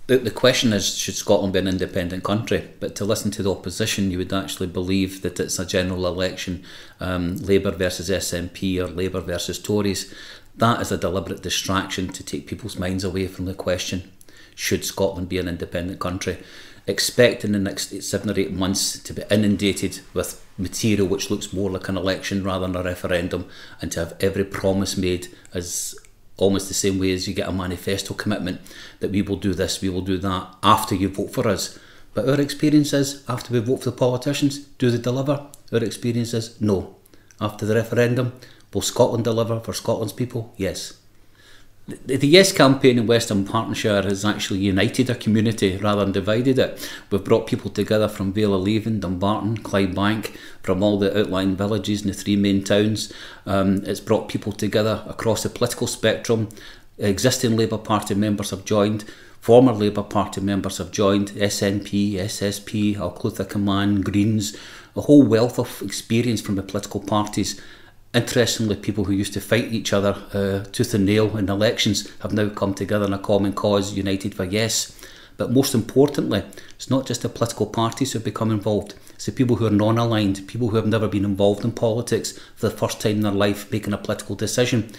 The question is, should Scotland be an independent country? But to listen to the opposition, you would actually believe that it's a general election, Labour versus SNP or Labour versus Tories. That is a deliberate distraction to take people's minds away from the question, should Scotland be an independent country? Expect in the next 7 or 8 months to be inundated with material which looks more like an election rather than a referendum, and to have every promise made as almost the same way as you get a manifesto commitment that we will do this, we will do that after you vote for us. But our experience is, after we vote for the politicians, do they deliver? Our experience is no. After the referendum, will Scotland deliver for Scotland's people? Yes. The Yes campaign in Dunbartonshire has actually united a community rather than divided it. We've brought people together from Vale of Leven, Dumbarton, Clydebank, from all the outlying villages in the 3 main towns. It's brought people together across the political spectrum. Existing Labour Party members have joined, former Labour Party members have joined, SNP, SSP, Alclutha Command, Greens, a whole wealth of experience from the political parties. Interestingly, people who used to fight each other tooth and nail in elections have now come together in a common cause, united for Yes. But most importantly, it's not just the political parties who have become involved. It's the people who are non-aligned, people who have never been involved in politics for the first time in their life making a political decision.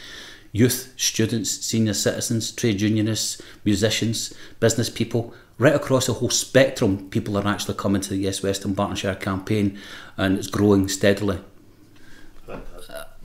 Youth, students, senior citizens, trade unionists, musicians, business people, right across the whole spectrum, people are actually coming to the Yes Dunbartonshire campaign, and it's growing steadily.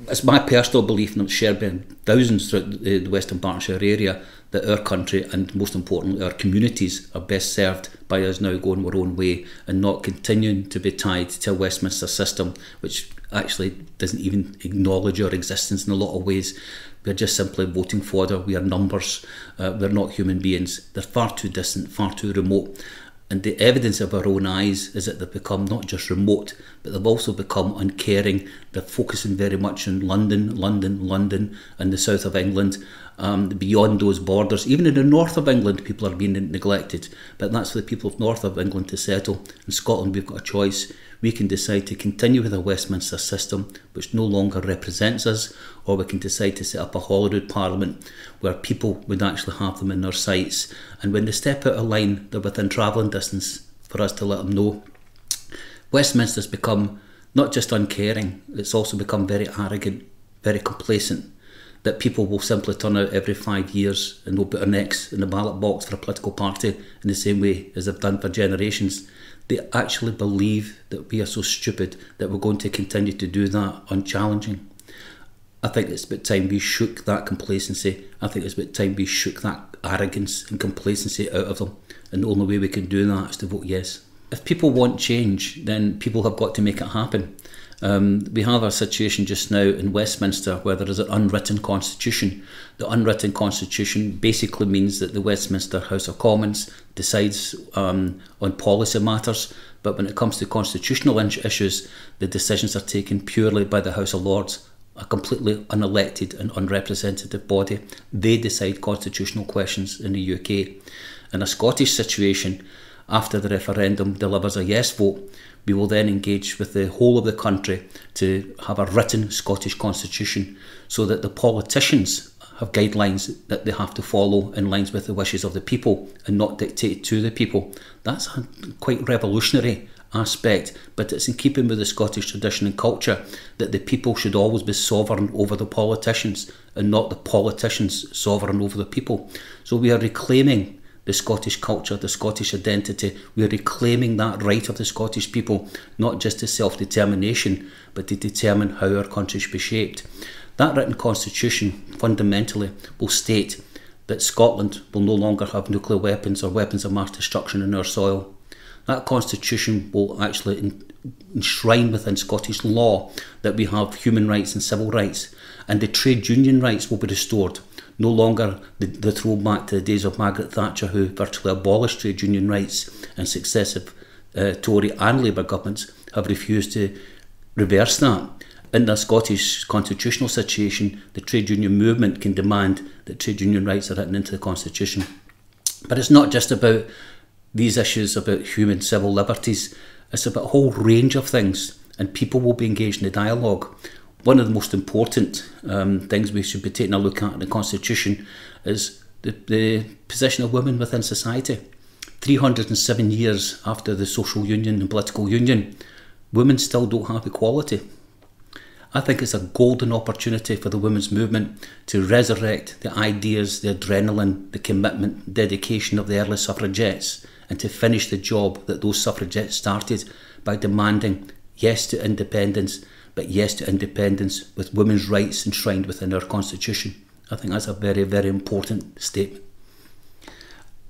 It's my personal belief, and it's shared by thousands throughout the Dunbartonshire area, that our country and most importantly our communities are best served by us now going our own way and not continuing to be tied to a Westminster system which actually doesn't even acknowledge our existence in a lot of ways. We're just simply voting fodder. We are numbers. We're not human beings. They're far too distant, far too remote. And the evidence of our own eyes is that they've become not just remote, but they've also become uncaring. They're focusing very much on London, and the south of England. Beyond those borders, even in the north of England, people are being neglected. But that's for the people of north of England to settle. In Scotland, we've got a choice. We can decide to continue with a Westminster system which no longer represents us, or we can decide to set up a Holyrood Parliament where people would actually have them in their sights, and when they step out of line, they're within travelling distance for us to let them know. Westminster's become not just uncaring, it's also become very arrogant, very complacent, that people will simply turn out every 5 years and they'll put their necks in the ballot box for a political party in the same way as they've done for generations. They actually believe that we are so stupid that we're going to continue to do that unchallenging. I think it's about time we shook that complacency. I think it's about time we shook that arrogance and complacency out of them. And the only way we can do that is to vote yes. If people want change, then people have got to make it happen. We have a situation just now in Westminster where there is an unwritten constitution. The unwritten constitution basically means that the Westminster House of Commons decides on policy matters, but when it comes to constitutional issues, the decisions are taken purely by the House of Lords, a completely unelected and unrepresentative body. They decide constitutional questions in the UK. In a Scottish situation, after the referendum delivers a yes vote, we will then engage with the whole of the country to have a written Scottish constitution so that the politicians have guidelines that they have to follow in lines with the wishes of the people and not dictate to the people. That's a quite revolutionary aspect, but it's in keeping with the Scottish tradition and culture that the people should always be sovereign over the politicians and not the politicians sovereign over the people. So we are reclaiming the Scottish culture, the Scottish identity. We are reclaiming that right of the Scottish people, not just to self-determination, but to determine how our country should be shaped. That written constitution fundamentally will state that Scotland will no longer have nuclear weapons or weapons of mass destruction in our soil. That constitution will actually enshrine within Scottish law that we have human rights and civil rights, and the trade union rights will be restored. No longer the throwback to the days of Margaret Thatcher, who virtually abolished trade union rights, and successive Tory and Labour governments have refused to reverse that. In the Scottish constitutional situation, the trade union movement can demand that trade union rights are written into the constitution. But it's not just about these issues about human civil liberties, it's about a whole range of things, and people will be engaged in the dialogue. One of the most important things we should be taking a look at in the Constitution is the position of women within society. 307 years after the social union and political union, women still don't have equality. I think it's a golden opportunity for the women's movement to resurrect the ideas, the adrenaline, the commitment, dedication of the early suffragettes, and to finish the job that those suffragettes started by demanding yes to independence, but yes to independence with women's rights enshrined within our constitution. I think that's a very, very important statement.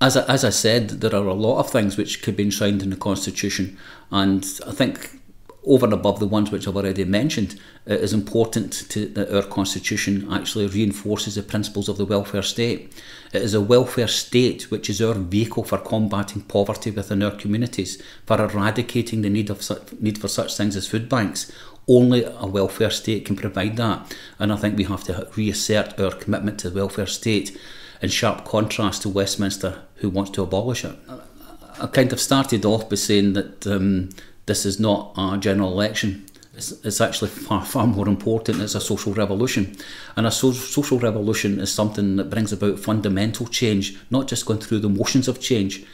As I said, there are a lot of things which could be enshrined in the constitution, and I think over and above the ones which I've already mentioned, it is important that our constitution actually reinforces the principles of the welfare state. It is a welfare state which is our vehicle for combating poverty within our communities, for eradicating the need for such things as food banks. Only a welfare state can provide that, and I think we have to reassert our commitment to the welfare state, in sharp contrast to Westminster, who wants to abolish it. I kind of started off by saying that this is not a general election. It's actually far more important. It's a social revolution. And a social revolution is something that brings about fundamental change, not just going through the motions of change.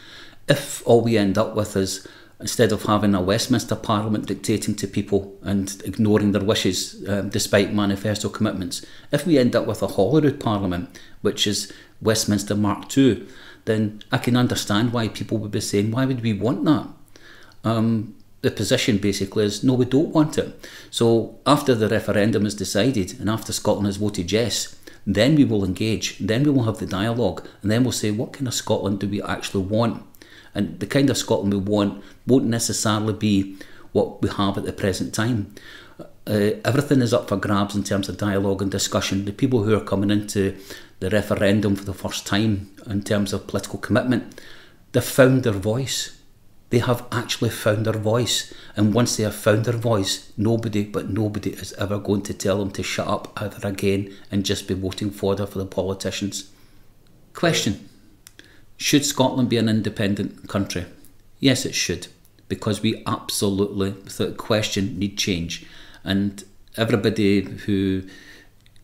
If all we end up with is, instead of having a Westminster Parliament dictating to people and ignoring their wishes despite manifesto commitments, if we end up with a Holyrood Parliament, which is Westminster Mark II, then I can understand why people would be saying, why would we want that? The position basically is, no, we don't want it. So after the referendum is decided and after Scotland has voted yes, then we will engage, then we will have the dialogue, and then we'll say, what kind of Scotland do we actually want? And the kind of Scotland we want won't necessarily be what we have at the present time. Everything is up for grabs in terms of dialogue and discussion. The people who are coming into the referendum for the first time in terms of political commitment, they've found their voice. They have actually found their voice, and once they have found their voice, nobody is ever going to tell them to shut up ever again and just be voting fodder for the politicians. Question: should Scotland be an independent country? Yes, it should, because we absolutely, without question, need change. And everybody who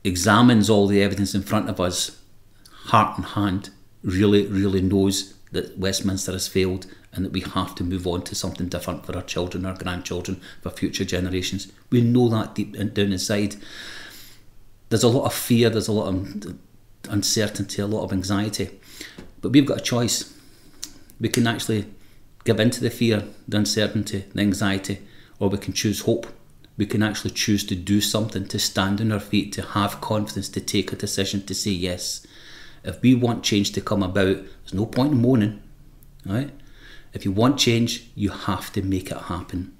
examines all the evidence in front of us, heart and hand, really knows that Westminster has failed and that we have to move on to something different for our children, our grandchildren, for future generations. We know that deep down inside. There's a lot of fear, there's a lot of uncertainty, a lot of anxiety. But we've got a choice. We can actually give in to the fear, the uncertainty, the anxiety, or we can choose hope. We can actually choose to do something, to stand on our feet, to have confidence, to take a decision, to say yes. If we want change to come about, there's no point in moaning, right? If you want change, you have to make it happen.